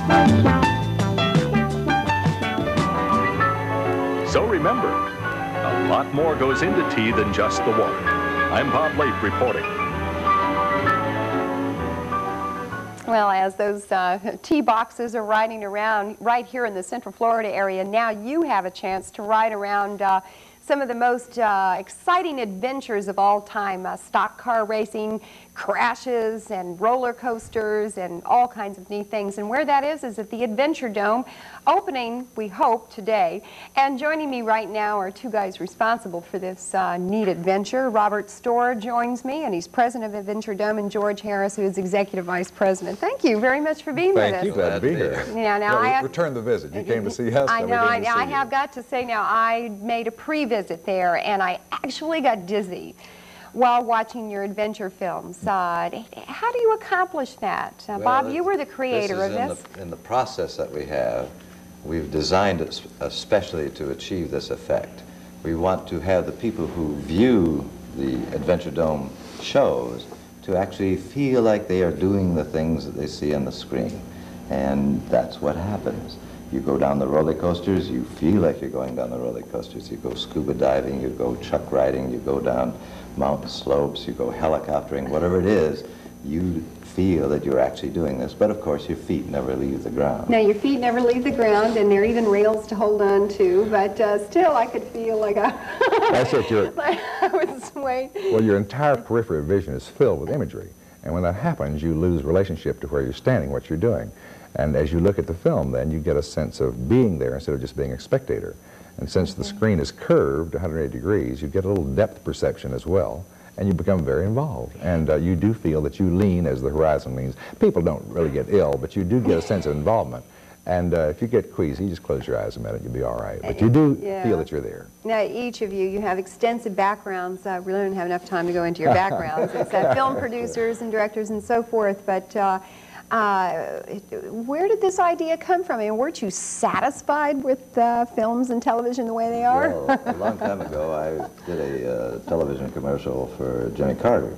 So remember, a lot more goes into tea than just the water. I'm Bob Lape reporting. Well, as those tea boxes are riding around right here in the Central Florida area, now you have a chance to ride around some of the most exciting adventures of all time, stock car racing, crashes and roller coasters and all kinds of neat things. And where that is at the Adventure Dome, opening, we hope, today. And joining me right now are two guys responsible for this neat adventure. Robert Storr joins me, and he's president of Adventure Dome, and George Harris, who is executive vice president. Thank you very much for being with us. Thank you. Glad to be here. Yeah, now I return the visit. You came to see us. I know. I have got to say now, I made a pre-visit there, and I actually got dizzy while watching your adventure films. How do you accomplish that? Well, Bob, you were the creator of this. In the process that we have, we've designed it especially to achieve this effect. We want to have the people who view the Adventure Dome shows to actually feel like they are doing the things that they see on the screen. And that's what happens. You go down the roller coasters, you feel like you're going down the roller coasters. You go scuba diving, you go chuck riding, you go down mountain slopes, you go helicoptering, whatever it is, you feel that you're actually doing this. But of course, your feet never leave the ground. Now, your feet never leave the ground, and there are even rails to hold on to, but still, I could feel like That's it. like I was swaying. Well, your entire periphery of vision is filled with imagery. And when that happens, you lose relationship to where you're standing, what you're doing. And as you look at the film, then you get a sense of being there instead of just being a spectator. And since the screen is curved 180 degrees, you get a little depth perception as well, and you become very involved. And you do feel that you lean as the horizon leans. People don't really get ill, but you do get a sense of involvement. And if you get queasy, you just close your eyes a minute, you'll be all right. But you do feel that you're there. Now, each of you have extensive backgrounds. We really don't have enough time to go into your backgrounds. It's film producers and directors and so forth, but where did this idea come from? I mean, weren't you satisfied with films and television the way they are? Well, a long time ago, I did a television commercial for Jimmy Carter,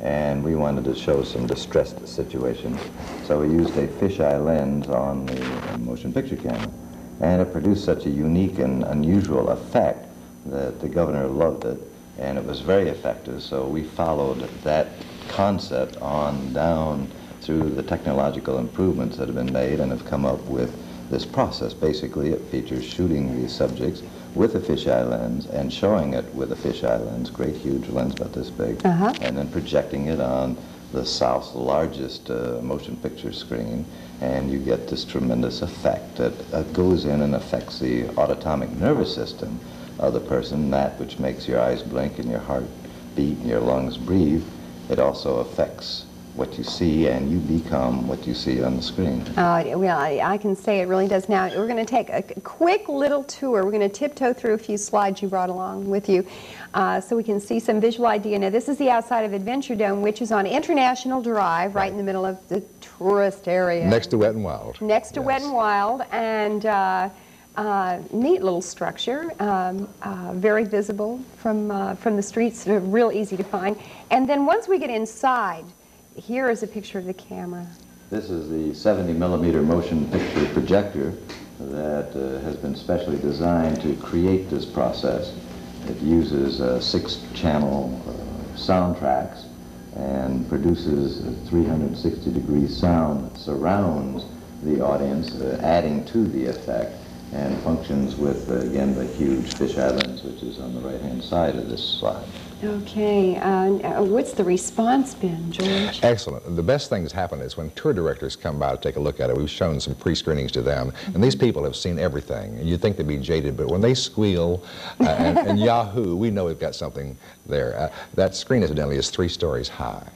and we wanted to show some distressed situations. So we used a fisheye lens on the motion picture camera, and it produced such a unique and unusual effect that the governor loved it, and it was very effective. So we followed that concept on down through the technological improvements that have been made and have come up with this process. Basically, it features shooting these subjects with a fisheye lens and showing it with a fisheye lens, great huge lens about this big, and then projecting it on the South's largest motion picture screen, and you get this tremendous effect that goes in and affects the autonomic nervous system of the person, that which makes your eyes blink and your heart beat and your lungs breathe. It also affects what you see, and you become what you see on the screen. Well, I can say it really does. Now, we're going to take a quick little tour. We're going to tiptoe through a few slides you brought along with you so we can see some visual idea. Now, this is the outside of Adventure Dome, which is on International Drive, right in the middle of the tourist area. Next to Wet and Wild. Next to Wet and Wild, and neat little structure, very visible from the streets, real easy to find. And then once we get inside, here is a picture of the camera. This is the 70mm motion picture projector that has been specially designed to create this process. It uses 6-channel soundtracks and produces 360-degree sound that surrounds the audience, adding to the effect, and functions with, again, the huge fisheye lens, which is on the right-hand side of this slide. Okay, what's the response been, George? Excellent. The best thing that's happened is when tour directors come by to take a look at it, we've shown some pre-screenings to them, and these people have seen everything. And you'd think they'd be jaded, but when they squeal and yahoo, we know we've got something there. That screen, incidentally, is 3 stories high.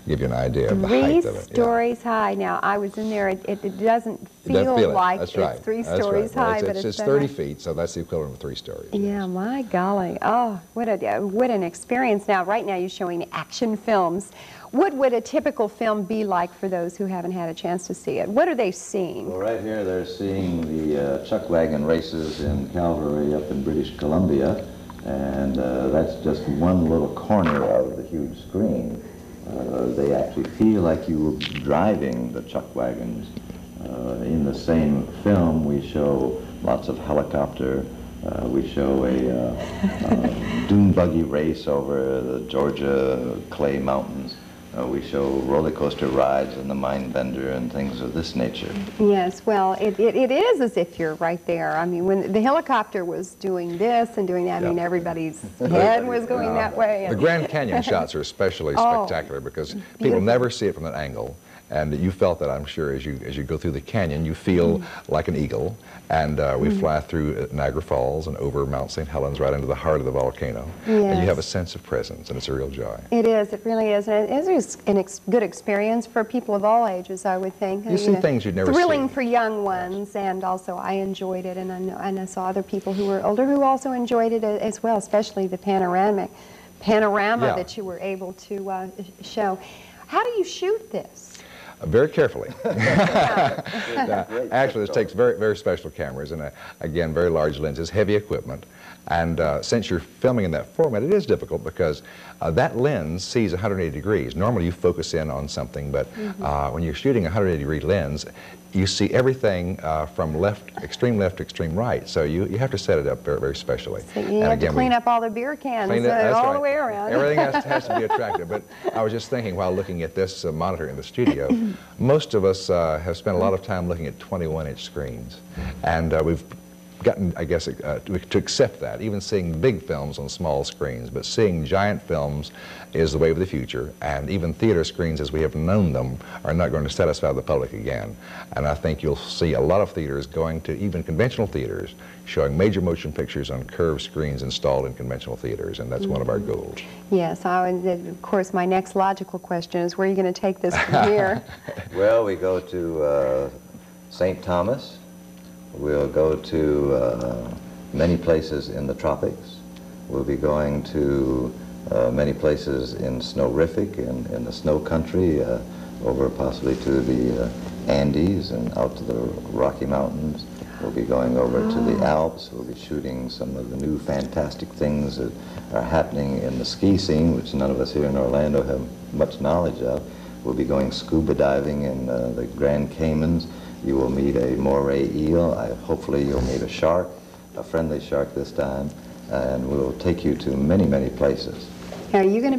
Give you an idea of the height of it. 3 stories high. Now, I was in there. It doesn't feel like that's it's right. 3 That's stories right. high, Well, but it's 30 feet, so that's the equivalent of 3 stories. Yeah, my golly. Oh, what an experience. Now, right now you're showing action films. What would a typical film be like for those who haven't had a chance to see it? What are they seeing? Well, right here they're seeing the chuck wagon races in Calgary up in British Columbia, and that's just one little corner of the huge screen. They actually feel like you were driving the chuck wagons in the same film, we show lots of helicopter. We show a dune buggy race over the Georgia clay mountains. We show roller coaster rides and the Mind Bender and things of this nature. Yes, well, it is as if you're right there. I mean, when the helicopter was doing this and doing that, I mean, everybody's head was going that way. The Grand Canyon shots are especially spectacular because people never see it from that angle. And you felt that, I'm sure, as you go through the canyon, you feel like an eagle. And we fly through Niagara Falls and over Mount St. Helens right into the heart of the volcano. Yes. And you have a sense of presence, and it's a real joy. It is. It really is. And it is a good experience for people of all ages, I would think. You see things you'd never see. Thrilling for young ones, and also I enjoyed it, and I saw other people who were older who also enjoyed it as well, especially the panorama that you were able to show. How do you shoot this? Very carefully. Actually, this takes very, very special cameras and, again, very large lenses, heavy equipment. And since you're filming in that format, it is difficult because that lens sees 180 degrees. Normally, you focus in on something, but when you're shooting a 180-degree lens, you see everything from extreme left to extreme right. So you have to set it up very, very specially. So you have to clean up all the beer cans all the way around. Everything has to be attractive. But I was just thinking while looking at this monitor in the studio, most of us have spent a lot of time looking at 21-inch screens. And we've gotten, I guess, to accept that, even seeing big films on small screens, but seeing giant films is the way of the future, and even theater screens as we have known them are not going to satisfy the public again. And I think you'll see a lot of theaters going to even conventional theaters, showing major motion pictures on curved screens installed in conventional theaters, and that's one of our goals. Yes, of course, my next logical question is, where are you going to take this from here? Well, we go to St. Thomas. We'll go to many places in the tropics. We'll be going to many places in Snowrific, in the snow country, over possibly to the Andes and out to the Rocky Mountains. We'll be going over to the Alps. We'll be shooting some of the new fantastic things that are happening in the ski scene, which none of us here in Orlando have much knowledge of. We'll be going scuba diving in the Grand Caymans. You will meet a moray eel. Hopefully you'll meet a shark, a friendly shark this time, and we'll take you to many, many places. Are you going to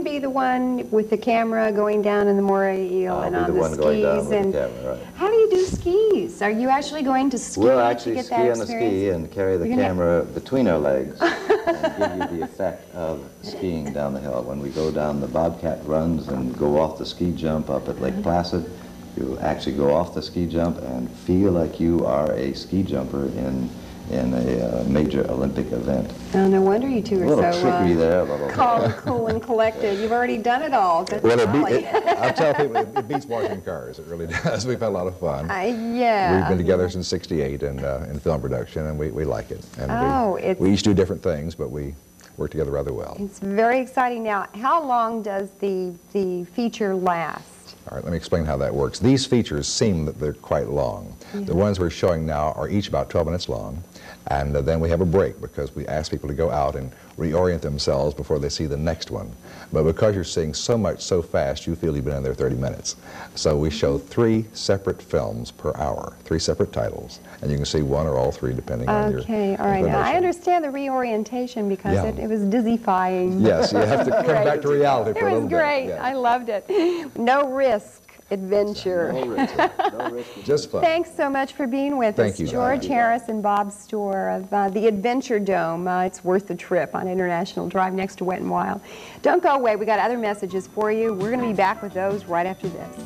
be the one with the camera going down in the moray eel and on the skis? Going down with the camera, right. How do you do skis? Are you actually going to ski? We'll actually to get ski that on the ski and carry the camera between our legs and give you the effect of skiing down the hill. When we go down the Bobcat runs and go off the ski jump up at Lake Placid, you actually go off the ski jump and feel like you are a ski jumper in a major Olympic event. Oh, no wonder you two are so trickery there, calm, cool, and collected. You've already done it all. I'll tell people it beats washing cars. It really does. We've had a lot of fun. Yeah. We've been together since '68 in film production, and we like it. And we each do different things, but we work together rather well. It's very exciting. Now, how long does the feature last? All right, let me explain how that works. These features seem that they're quite long. The ones we're showing now are each about 12 minutes long, and then we have a break because we ask people to go out and reorient themselves before they see the next one. But because you're seeing so much so fast, you feel you've been in there 30 minutes. So we show 3 separate films per hour, 3 separate titles, and you can see one or all 3 depending on your Okay, all right. Now, I understand the reorientation because it was dizzyfying. Yes, you have to come back to reality for a little bit. It was great. Yes. I loved it. No risk. Adventure. No risk. No risk. Just fun. Thanks so much for being with us. Thank you. George Harris and Bob Storr of the Adventure Dome. It's worth the trip on International Drive next to Wet and Wild. Don't go away. We got other messages for you. We're going to be back with those right after this.